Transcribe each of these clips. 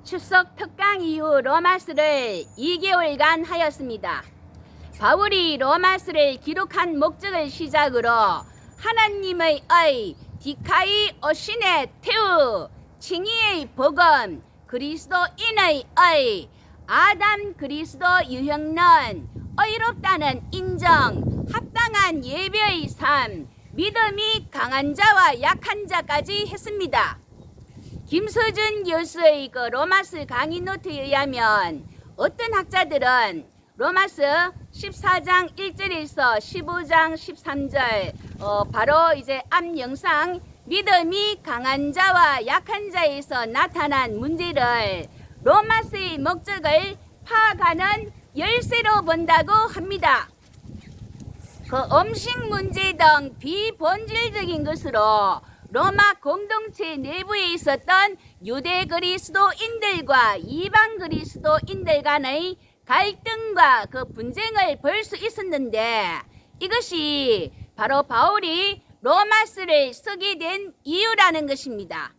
추석 특강 이후 로마서를 2개월간 하였습니다. 바울이 로마서를 기록한 목적을 시작으로 하나님의 의, 디카이 오신의 태우, 칭의의 복음, 그리스도인의 의, 아담 그리스도 유형론, 의롭다는 인정, 합당한 예배의 삶, 믿음이 강한 자와 약한 자까지 했습니다. 김서준 교수의 로마서 강의 노트에 의하면 어떤 학자들은 로마서 14장 1절에서 15장 13절 바로 이제 앞 영상 믿음이 강한 자와 약한 자에서 나타난 문제를 로마서의 목적을 파악하는 열쇠로 본다고 합니다. 그 음식 문제 등 비본질적인 것으로 로마 공동체 내부에 있었던 유대 그리스도인들과 이방 그리스도인들 간의 갈등과 그 분쟁을 볼 수 있었는데 이것이 바로 바울이 로마서를 쓰게 된 이유라는 것입니다.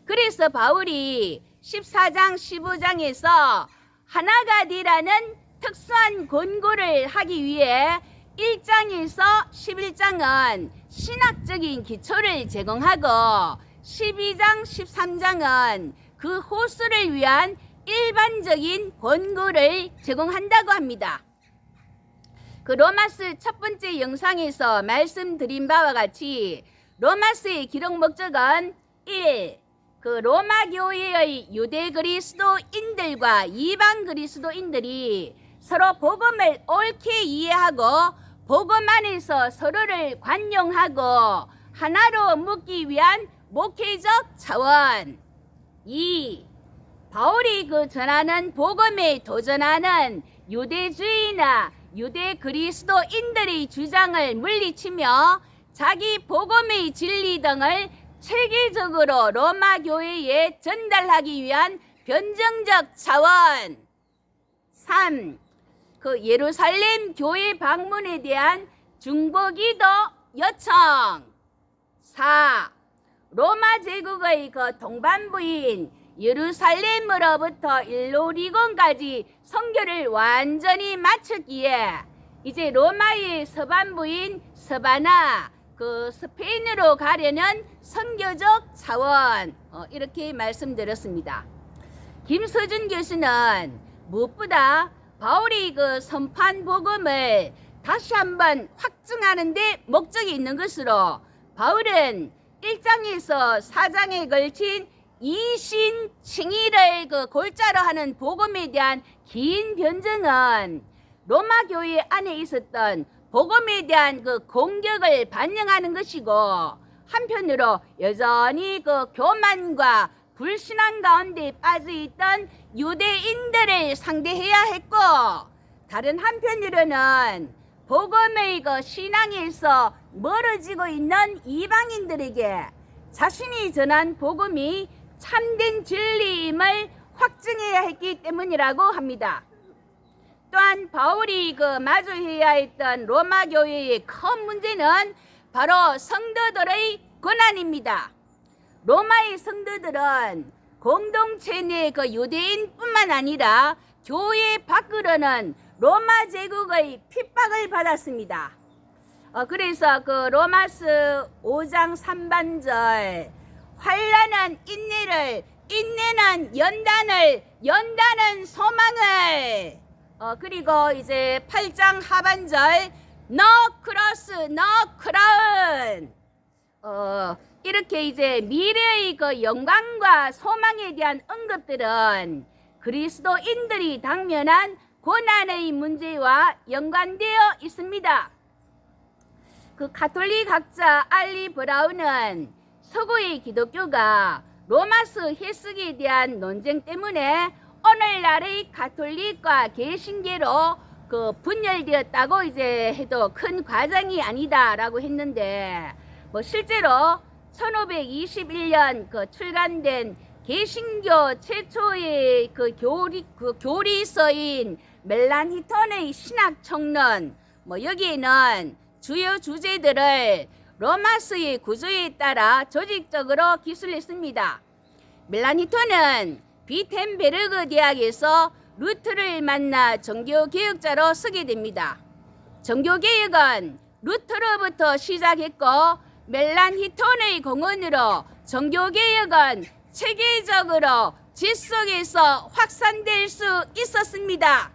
그래서 바울이 14장 15장에서 하나가 되라는 특수한 권고를 하기 위해 1장에서 11장은 신학적인 기초를 제공하고 12장 13장은 그 호수를 위한 일반적인 권고를 제공한다고 합니다. 그 로마서 첫 번째 영상에서 말씀드린 바와 같이 로마서의 기록 목적은 1. 그 로마 교회의 유대 그리스도인들과 이방 그리스도인들이 서로 복음을 옳게 이해하고 복음 안에서 서로를 관용하고 하나로 묶기 위한 목회적 차원. 2. 바울이 그 전하는 복음에 도전하는 유대주의나 유대 그리스도인들의 주장을 물리치며 자기 복음의 진리 등을 체계적으로 로마 교회에 전달하기 위한 변증적 차원. 3. 그 예루살렘 교회 방문에 대한 중보기도 요청. 4. 로마 제국의 그 동반부인 예루살렘으로부터 일로리곤까지 선교를 완전히 마쳤기에 이제 로마의 서반부인 서바나 그 스페인으로 가려는 선교적 차원 이렇게 말씀드렸습니다. 김서준 교수는 무엇보다 바울이 그 선포한 복음을 다시 한번 확증하는 데 목적이 있는 것으로 바울은 1장에서 4장에 걸친 이신칭의를 그 골자로 하는 복음에 대한 긴 변증은 로마 교회 안에 있었던 복음에 대한 그 공격을 반영하는 것이고 한편으로 여전히 그 교만과 불신앙 가운데 빠져있던 유대인들을 상대해야 했고 다른 한편으로는 복음의 그 신앙에서 멀어지고 있는 이방인들에게 자신이 전한 복음이 참된 진리임을 확증해야 했기 때문이라고 합니다. 또한 바울이 그 마주해야 했던 로마 교회의 큰 문제는 바로 성도들의 고난입니다. 로마의 성도들은 공동체 내 그 유대인뿐만 아니라 교회 밖으로는 로마 제국의 핍박을 받았습니다. 그래서 그 로마서 5장 3반절 환난은 인내를, 인내는 연단을, 연단은 소망을 그리고 이제 8장 하반절 No cross, no crown 이렇게 이제 미래의 그 영광과 소망에 대한 언급들은 그리스도인들이 당면한 고난의 문제와 연관되어 있습니다. 그 가톨릭 학자 알리 브라운은 서구의 기독교가 로마서 해석에 대한 논쟁 때문에 오늘날의 가톨릭과 개신교로 그 분열되었다고 이제 해도 큰 과장이 아니다라고 했는데 실제로 1521년 그 출간된 개신교 최초의 그 교리서인 멜란히톤의 신학 총론 여기에는 주요 주제들을 로마서의 구조에 따라 조직적으로 기술했습니다. 멜란히톤은 비텐베르그 대학에서 루트를 만나 종교개혁자로 서게 됩니다. 종교개혁은 루트로부터 시작했고 멜란히톤의 공헌으로 종교개혁은 체계적으로 지속해서 확산될 수 있었습니다.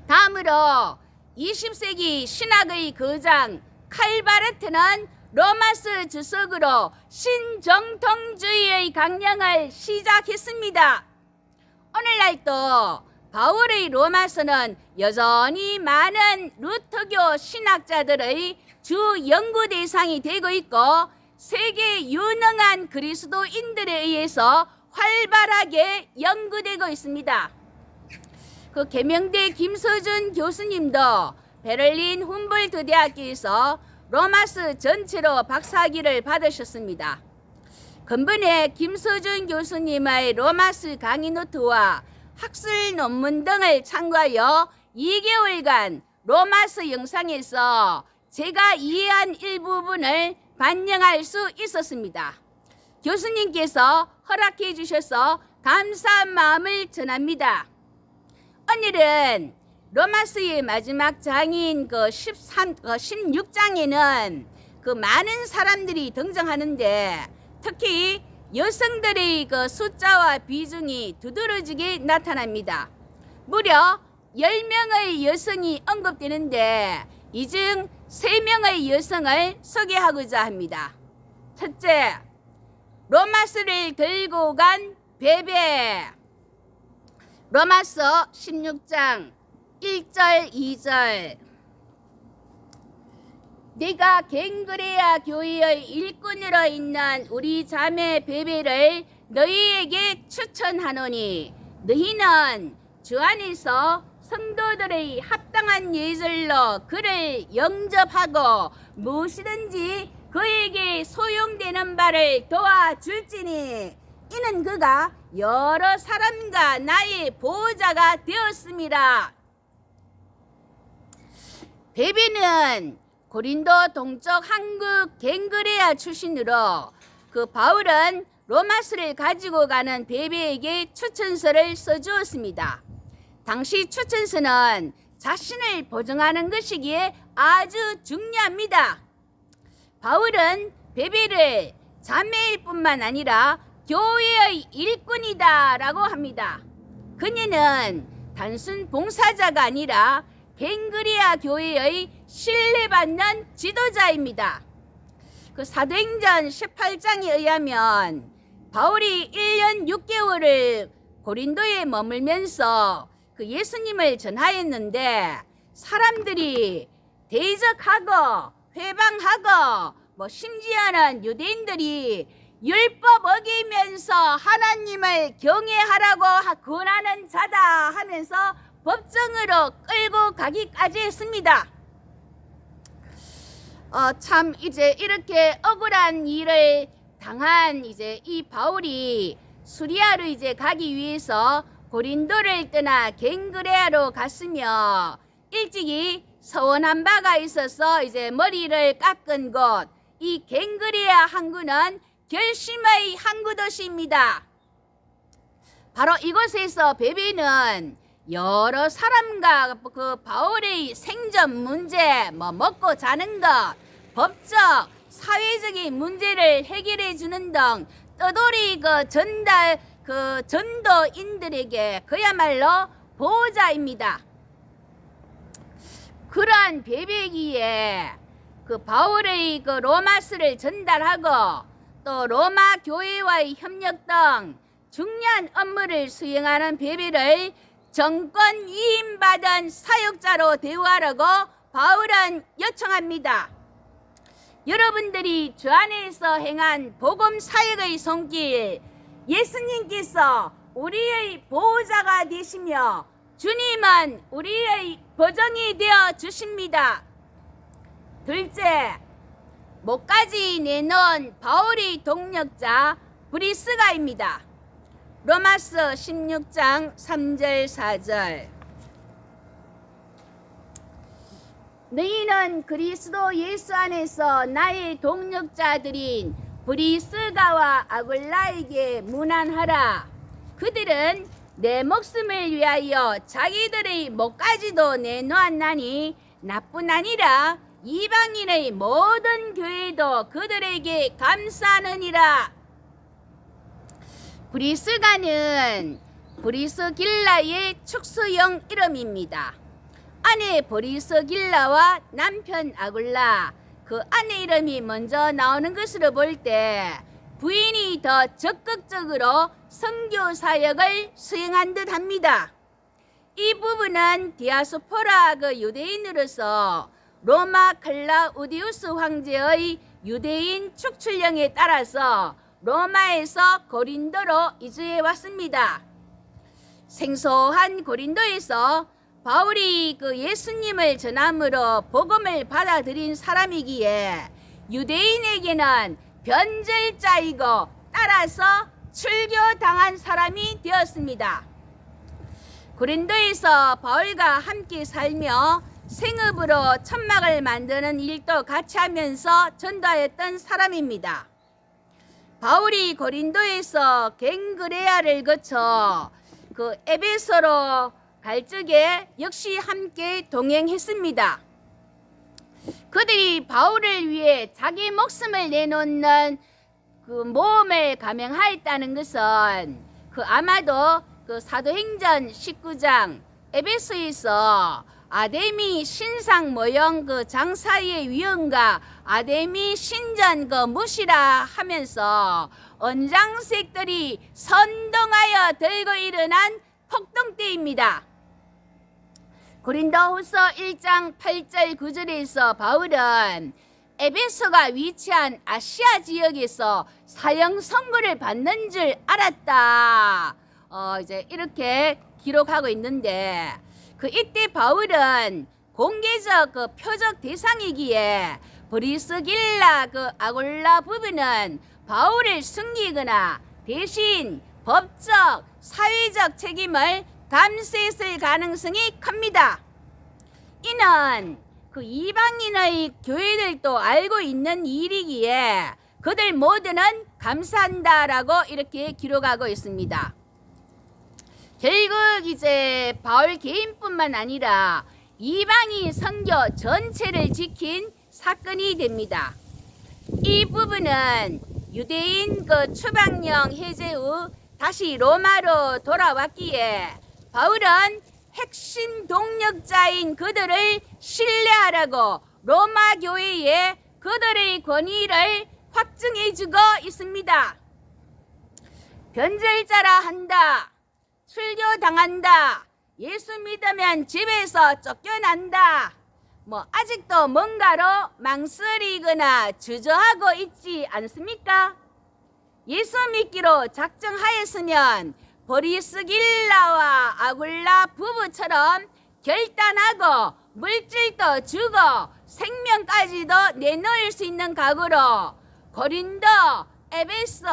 다음으로 20세기 신학의 거장 칼바르트는 로마서 주석으로 신정통주의의 강령을 시작했습니다. 오늘날도 바울의 로마서는 여전히 많은 루터교 신학자들의 주 연구 대상이 되고 있고 세계 유능한 그리스도인들에 의해서 활발하게 연구되고 있습니다. 그 계명대 김서준 교수님도 베를린 훔볼트 대학교에서 로마서 전체로 박사학위를 받으셨습니다. 근본에 김서준 교수님의 로마서 강의 노트와 학술 논문 등을 참고하여 2개월간 로마서 영상에서 제가 이해한 일부분을 반영할 수 있었습니다. 교수님께서 허락해 주셔서 감사한 마음을 전합니다. 오늘은 로마서의 마지막 장인 16장에는 많은 사람들이 등장하는데 특히 여성들의 숫자와 비중이 두드러지게 나타납니다. 무려 10명의 여성이 언급되는데 이 중 3명의 여성을 소개하고자 합니다. 첫째, 로마서를 들고 간 베베. 로마서 16장 1절 2절. 네가 갱그레아 교회의 일꾼으로 있는 우리 자매 베베를 너희에게 추천하노니 너희는 주 안에서 성도들의 합당한 예절로 그를 영접하고 무엇이든지 그에게 소용되는 바를 도와줄지니 이는 그가 여러 사람과 나의 보호자가 되었습니다. 베베는 고린도 동쪽 한국 갱그레아 출신으로 바울은 로마서를 가지고 가는 베베에게 추천서를 써주었습니다. 당시 추천서는 자신을 보증하는 것이기에 아주 중요합니다. 바울은 베베를 자매일 뿐만 아니라 교회의 일꾼이다 라고 합니다. 그녀는 단순 봉사자가 아니라 갱그레아 교회의 신뢰받는 지도자입니다. 사도행전 18장에 의하면 바울이 1년 6개월을 고린도에 머물면서 예수님을 전하였는데 사람들이 대적하고 회방하고 심지어는 유대인들이 율법 어기면서 하나님을 경외하라고 권하는 자다 하면서 법정으로 끌고 가기까지 했습니다. 참 이제 이렇게 억울한 일을 당한 이 바울이 수리아로 가기 위해서 고린도를 떠나 갱그레아로 갔으며 일찍이 서원한 바가 있어서 머리를 깎은 곳 이 갱그레아 항구는 결심의 항구 도시입니다. 바로 이곳에서 베베는 여러 사람과 바울의 생존 문제, 먹고 자는 것, 법적, 사회적인 문제를 해결해 주는 등 떠돌이 전도인들에게 그야말로 보호자입니다. 그러한 베베기에 바울의 로마서를 전달하고 또 로마 교회와의 협력 등 중요한 업무를 수행하는 베베를 정권 위임받은 사역자로 대우하라고 바울은 요청합니다. 여러분들이 주 안에서 행한 복음 사역의 손길, 예수님께서 우리의 보호자가 되시며 주님은 우리의 보정이 되어 주십니다. 둘째, 목까지 내놓은 바울의 동력자 브리스가입니다. 로마서 16장 3절 4절. 너희는 그리스도 예수 안에서 나의 동력자들인 브리스가와 아굴라에게 문안하라. 그들은 내 목숨을 위하여 자기들의 목까지도 내놓았나니 나뿐 아니라 이방인의 모든 교회도 그들에게 감사하느니라. 브리스가는 브리스길라의 축소형 이름입니다. 아내 브리스길라와 남편 아굴라, 그 아내 이름이 먼저 나오는 것으로 볼 때 부인이 더 적극적으로 선교 사역을 수행한 듯 합니다. 이 부분은 디아스포라 그 유대인으로서 로마 클라우디우스 황제의 유대인 축출령에 따라서 로마에서 고린도로 이주해 왔습니다. 생소한 고린도에서 바울이 그 예수님을 전함으로 복음을 받아들인 사람이기에 유대인에게는 변절자이고 따라서 출교당한 사람이 되었습니다. 고린도에서 바울과 함께 살며 생업으로 천막을 만드는 일도 같이 하면서 전도하였던 사람입니다. 바울이 고린도에서 갱그레아를 거쳐 그 에베소로 갈 적에 역시 함께 동행했습니다. 그들이 바울을 위해 자기 목숨을 내놓는 그 모험을 감행하였다는 것은 그 아마도 그 사도행전 19장 에베소에서 아데미 신상 모형 그 장사의 위엄과 아데미 신전 그 무시라 하면서 언장색들이 선동하여 들고 일어난 폭동 때입니다. 고린도후서 1장 8절 9절에서 바울은 에베소가 위치한 아시아 지역에서 사형 선고를 받는 줄 알았다. 이제 이렇게 기록하고 있는데 그 이때 바울은 공개적 그 표적 대상이기에 브리스길라 그 아굴라 부부는 바울을 숨기거나 대신 법적, 사회적 책임을 감수했을 가능성이 큽니다. 이는 그 이방인의 교회들도 알고 있는 일이기에 그들 모두는 감사한다라고 이렇게 기록하고 있습니다. 결국 이제 바울 개인뿐만 아니라 이방인 선교 전체를 지킨 사건이 됩니다. 이 부분은 유대인 그 추방령 해제 후 다시 로마로 돌아왔기에 바울은 핵심 동력자인 그들을 신뢰하라고 로마 교회에 그들의 권위를 확증해주고 있습니다. 변절자라 한다. 출교당한다. 예수 믿으면 집에서 쫓겨난다. 아직도 뭔가로 망설이거나 주저하고 있지 않습니까? 예수 믿기로 작정하였으면 브리스길라와 아굴라 부부처럼 결단하고 물질도 주고 생명까지도 내놓을 수 있는 각오로 고린도, 에베소,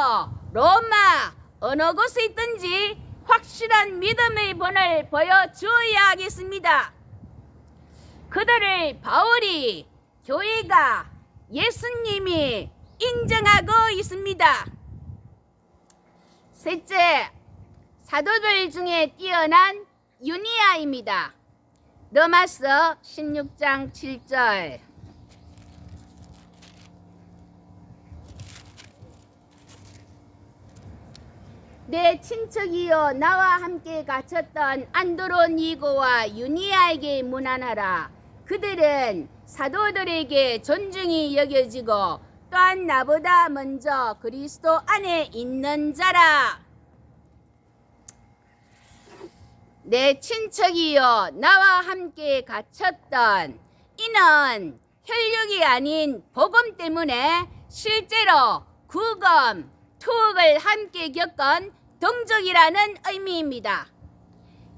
로마 어느 곳에 있든지 확실한 믿음의 본을 보여주어야 하겠습니다. 그들을 바울이, 교회가, 예수님이 인정하고 있습니다. 셋째, 사도들 중에 뛰어난 유니아입니다. 로마서 16장 7절. 내 친척이여 나와 함께 갇혔던 안드로니고와 유니아에게 문안하라. 그들은 사도들에게 존중이 여겨지고 또한 나보다 먼저 그리스도 안에 있는 자라. 내 친척이여 나와 함께 갇혔던, 이는 혈육이 아닌 복음 때문에 실제로 구검, 투옥을 함께 겪은 동족이라는 의미입니다.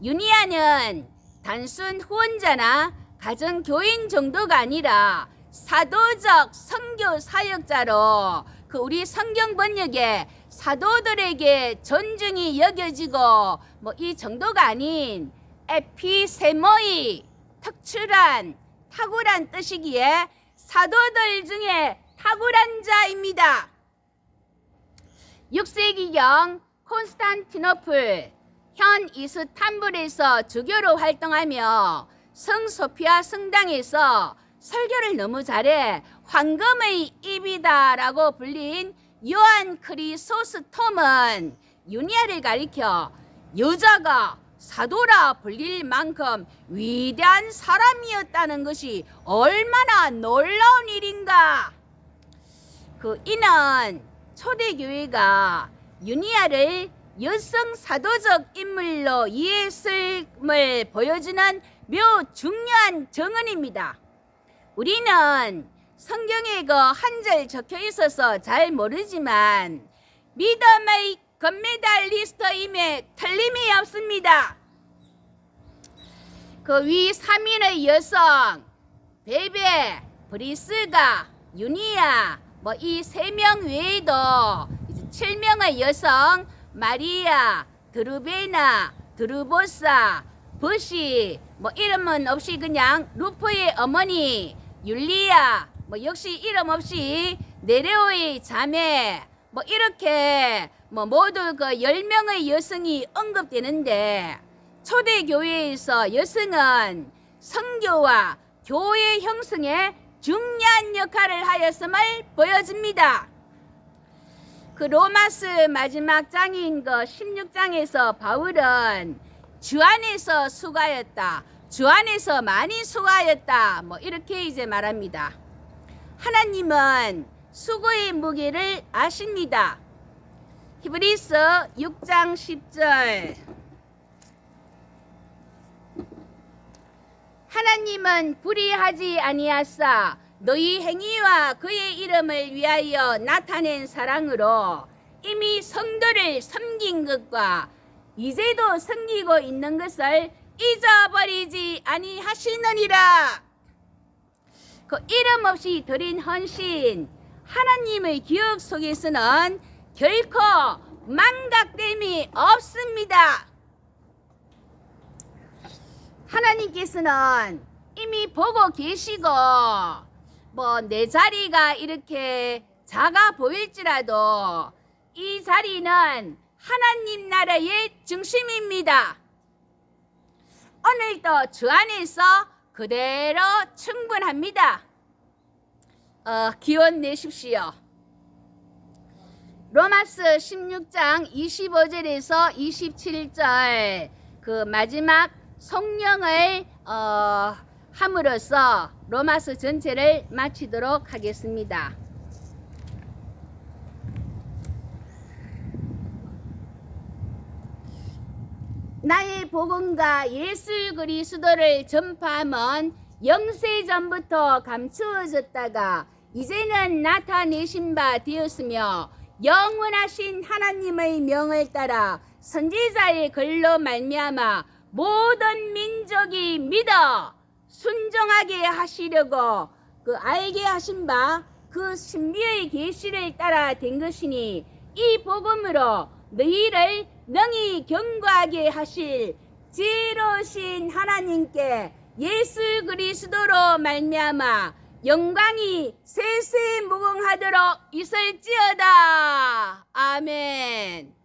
유니아는 단순 후원자나 가정교인 정도가 아니라 사도적 선교 사역자로 그 우리 성경 번역에 사도들에게 존중이 여겨지고 이 정도가 아닌 에피세모이, 특출한, 탁월한 뜻이기에 사도들 중에 탁월한 자입니다. 6세기경 콘스탄티노플, 현 이스탄불에서 주교로 활동하며 성소피아 성당에서 설교를 너무 잘해 황금의 입이다라고 불린 요한 크리소스톰은 유니아를 가리켜 여자가 사도라 불릴 만큼 위대한 사람이었다는 것이 얼마나 놀라운 일인가. 이는 초대교회가 유니아를 여성 사도적 인물로 이해했음을 보여주는 매우 중요한 증언입니다. 우리는 성경에 그 한 절 적혀 있어서 잘 모르지만 믿음의 금메달리스트임에 틀림이 없습니다. 그 위 3인의 여성 베베, 브리스가, 유니아 이 3명 외에도 7명의 여성 마리아, 드루베나, 드루보사, 버시 이름은 없이 그냥 루프의 어머니 율리아 역시 이름 없이 네레오의 자매 이렇게 모두 그 10명의 여성이 언급되는데 초대교회에서 여성은 성교와 교회 형성에 중요한 역할을 하였음을 보여줍니다. 그 로마서 마지막 장인 그 16장에서 바울은 주 안에서 수고하였다, 주 안에서 많이 수고하였다 이렇게 이제 말합니다. 하나님은 수고의 무게를 아십니다. 히브리서 6장 10절. 하나님은 불의하지 아니하사 너희 행위와 그의 이름을 위하여 나타낸 사랑으로 이미 성도를 섬긴 것과 이제도 섬기고 있는 것을 잊어버리지 아니하시느니라. 그 이름 없이 드린 헌신, 하나님의 기억 속에서는 결코 망각됨이 없습니다. 하나님께서는 이미 보고 계시고 내 자리가 이렇게 작아 보일지라도 이 자리는 하나님 나라의 중심입니다. 오늘도 주 안에서 그대로 충분합니다. 기원 내십시오. 로마서 16장 25절에서 27절 그 마지막 성령을 함으로써 로마서 전체를 마치도록 하겠습니다. 나의 복음과 예수 그리스도를 전파함은 영세전부터 감추어졌다가 이제는 나타내신 바 되었으며 영원하신 하나님의 명을 따라 선지자의 글로 말미암아 모든 민족이 믿어 순종하게 하시려고 그 알게 하신 바 그 신비의 계시를 따라 된 것이니 이 복음으로 너희를 능히 경고하게 하실 지혜로우신 하나님께 예수 그리스도로 말미암아 영광이 세세 무궁하도록 있을지어다. 아멘.